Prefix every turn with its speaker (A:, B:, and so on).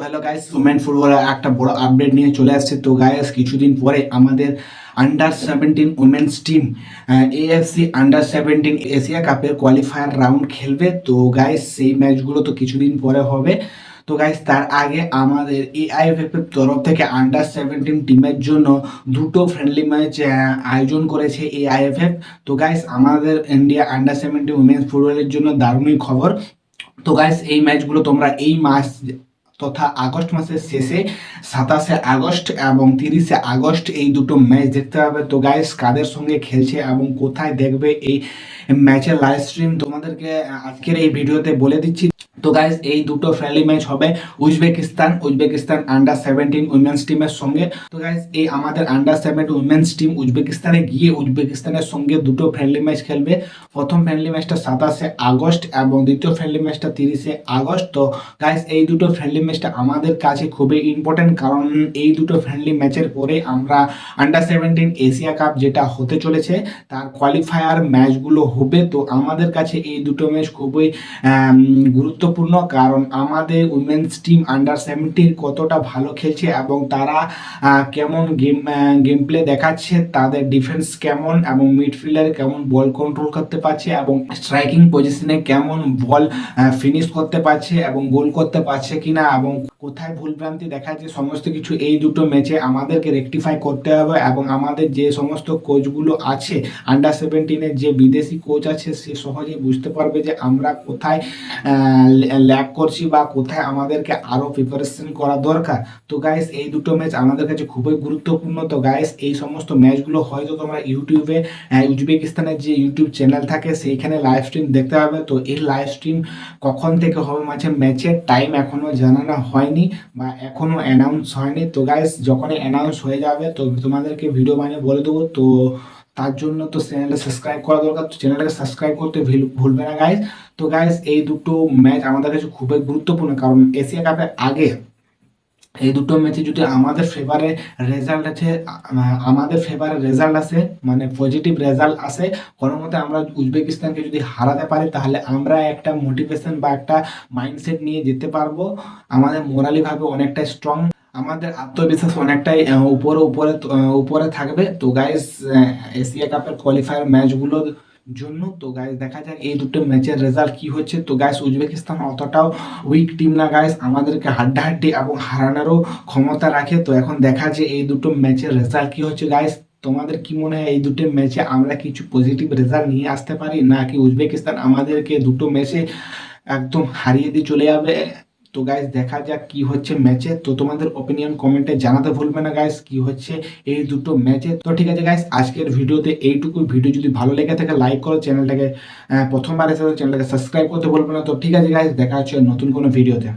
A: তো hello guys, women ফুটবলের একটা বড় আপডেট নিয়ে চলে আসছে। তো গাইস, কিছুদিন পরে আমাদের under 17 women's team AFC under 17 Asia কাপের কোয়ালিফায়ার রাউন্ড খেলবে। তো গাইস, সেই ম্যাচগুলো তো কিছুদিন পরে হবে। তো গাইস, তার আগে আমাদের এআইএফএফ এর তরফ থেকে আন্ডার 17 টিমের জন্য দুটো ফ্রেন্ডলি ম্যাচ আয়োজন করেছে এআইএফএফ। তো গাইস, আমাদের ইন্ডিয়া আন্ডার 17 উমেন্স ফুটবলের জন্য দারুণই খবর। তো গাইস, এই ম্যাচগুলো তোমরা এই মাস তথা আগস্ট মাসের শেষে 27শে আগস্ট এবং 30শে আগস্ট এই দুটো ম্যাচ দেখতে পাবে। তো গাইস, কাদের সঙ্গে খেলছে এবং কোথায় দেখবে এই ম্যাচের লাইভ স্ট্রিম তোমাদেরকে আজকের এই ভিডিওতে বলে দিচ্ছি। তো গাইস, এই দুটো ফ্রেন্ডলি ম্যাচ হবে উজবেকিস্তান আন্ডার 17 উইমেন্স টিমের সঙ্গে। তো গাইস, এই আমাদের আন্ডার 17 উইমেন্স টিম উজবেকিস্তানে গিয়ে উজবেকিস্তানের সঙ্গে দুটো ফ্রেন্ডলি ম্যাচ খেলবে। প্রথম ফ্রেন্ডলি ম্যাচটা 27শে আগস্ট এবং দ্বিতীয় ফ্রেন্ডলি ম্যাচটা 30শে আগস্ট। তো গাইস, এই দুটো ফ্রেন্ডলি ম্যাচটা আমাদের কাছে খুবই ইম্পর্টেন্ট, কারণ এই দুটো ফ্রেন্ডলি ম্যাচের পরে আমরা আন্ডার 17 এশিয়া কাপ যেটা হতে চলেছে তার কোয়ালিফায়ার ম্যাচগুলো হবে। তো আমাদের কাছে এই দুটো ম্যাচ খুবই গুরুত্বপূর্ণ, কারণ আমাদের উইমেন্স টিম আন্ডার 17 কতটা ভালো খেলছে এবং তারা কেমন গেম প্লে দেখাচ্ছে, তাদের ডিফেন্স কেমন এবং মিডফিল্ডারে কেমন বল কন্ট্রোল করতে পারছে এবং স্ট্রাইকিং পজিশনে কেমন বল ফিনিশ করতে পারছে এবং গোল করতে পারছে কিনা এবং কোথায় ভুলভ্রান্তি দেখাচ্ছে, সমস্ত কিছু এই দুটো ম্যাচে আমাদেরকে রেকটিফাই করতে হবে। এবং আমাদের যে সমস্ত কোচগুলো আছে আন্ডার 17-এর যে বিদেশি কোচ আছে, সে সহজেই বুঝতে পারবে যে আমরা কোথায় ল্যাক করছি বা কোথায় আমাদেরকে আরও প্রিপারেশন করা দরকার। তো গাইস, এই দুটো ম্যাচ আমাদের কাছে খুবই গুরুত্বপূর্ণ। তো গাইস, এই সমস্ত ম্যাচগুলো হয়তো তোমরা ইউটিউবে উজবেকিস্তানের যে ইউটিউব চ্যানেল থাকে সেইখানে লাইভ স্ট্রিম দেখতে পাবে। তো এই লাইভ স্ট্রিম কখন থেকে হবে, ম্যাচের টাইম এখনও জানানো হয়নি বা এখনও অ্যানাউন্স হয়নি। তো গাইস, যখনই অ্যানাউন্স হয়ে যাবে তো তোমাদেরকে ভিডিও বানিয়ে বলে দেবো। তো তার জন্য তো চ্যানেলটা সাবস্ক্রাইব করা দরকার, তো চ্যানেলটাকে সাবস্ক্রাইব করতে ভুলবে না গাইস। তো গাইস, এই দুটো ম্যাচ আমাদের কাছে খুবই গুরুত্বপূর্ণ, কারণ এশিয়া কাপের আগে এই দুটো ম্যাচে যদি আমাদের ফেভারে রেজাল্ট আসে, পজিটিভ রেজাল্ট আসে কোনো মতে আমরা উজবেকিস্তানকে যদি হারাতে পারি, তাহলে আমরা একটা মোটিভেশন বা একটা মাইন্ডসেট নিয়ে যেতে পারবো। আমাদের মোরালিভাবে অনেকটাই স্ট্রং, আমাদের আত্মবিশ্বাস অনেকটাই উপরে থাকবে। তো গাইস, এশিয়া কাপের কোয়ালিফায়ার ম্যাচগুলোর জন্য তো গাইস দেখা যাক এই দুটো ম্যাচের রেজাল্ট কি হচ্ছে। তো গাইস, উজবেকিস্তান অতটাও উইক টিম না গাইস, আমাদেরকে হাড্ডাহাড্ডি এবং হারানোরও ক্ষমতা রাখে। তো এখন দেখা যে এই দুটো ম্যাচের রেজাল্ট কি হচ্ছে। গাইস, তোমাদের কি মনে হয় এই দুটো ম্যাচে আমরা কিছু পজিটিভ রেজাল্ট নিয়ে আসতে পারি, নাকি উজবেকিস্তান আমাদেরকে দুটো ম্যাচে একদম হারিয়ে দিয়ে চলে যাবে? তো গাইস, দেখা যাক কি হচ্ছে ম্যাচে। তো তোমাদের ওপিনিয়ন কমেন্টে জানাতে ভুলবে না গাইস কি হচ্ছে এই দুটো ম্যাচে। তো ঠিক আছে গাইস, আজকের ভিডিওতে এইটুকু। ভিডিও যদি ভালো লেগে থাকে লাইক করো, চ্যানেলটাকে প্রথমবার এসে চ্যানেলটাকে সাবস্ক্রাইব করতে ভুলবে না। তো ঠিক আছে গাইস, দেখা হচ্ছে নতুন কোনো ভিডিওতে।